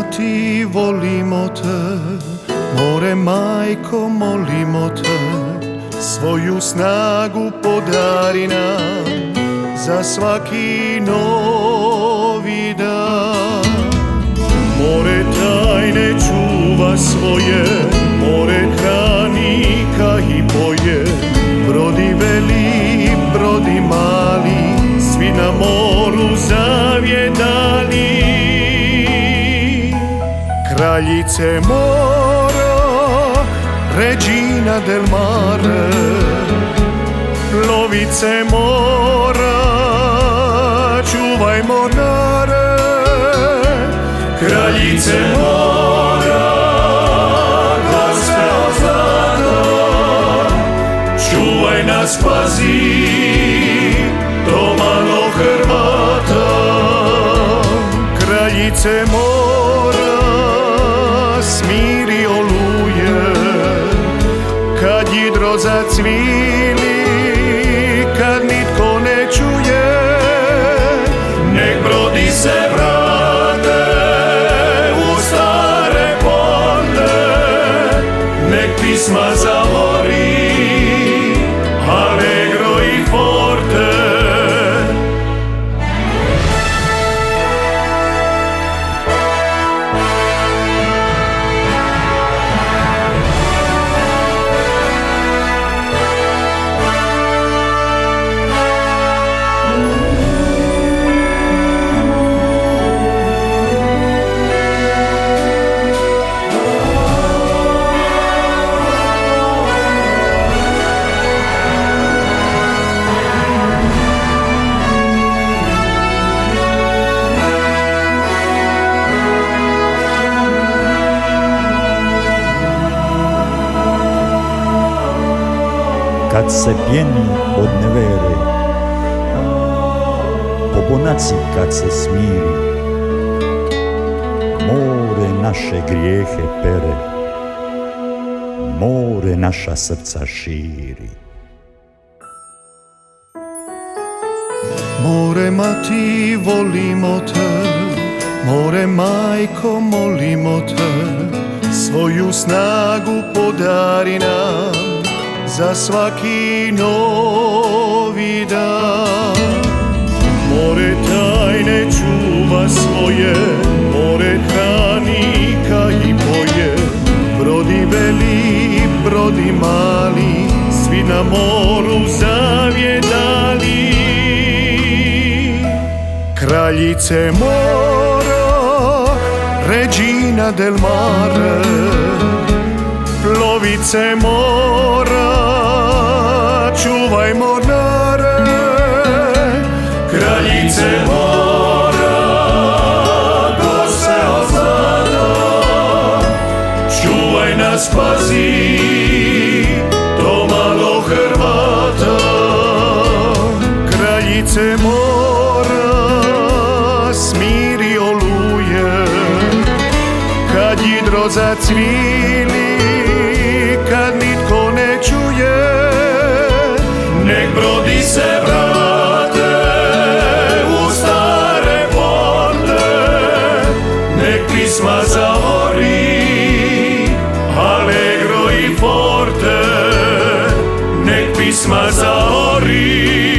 mati, volimo te, more majko, molimo te, svoju snagu podari nam za svaki novi dan. More tajne čuva svoje, more hrani i poje, brodi veli, brodi mali, svi na moru zavjedali. Kraljice mora, Regina del mare, plovice mora, čuvaj mornare. Kraljice mora, gospe zlata, čuvaj nas, pazi, to malo Hrvata. Kraljice mora, smiri oluje, kad jidro zacvili, kad nitko ne čuje, nek brodi se vrate u stare porte, nek pisma zavori, allegro i forte. Kad se pjeni od nevere, po bonaci kad se smiri, more naše grijehe pere, more naša srca širi. More mati, volimo te, more majko, molimo te, svoju snagu podari nam za svaki novi dan. More tajne čuva svoje, more hrani i poje, brodi veli, brodi mali, svi na moru zavjedali. Kraljice mora, Regina del mare, plovice mora, čuvaj mornare. Kraljice mora, gospe zlata, čuvaj nas, pazi, to malo Hrvata. Kraljice mora, smiri oluje, kad jidro zacvili, kad nitko ne čuje, nek brodi se vrate u stare porte, nek pisma zavori, allegro i forte, nek pisma zavori.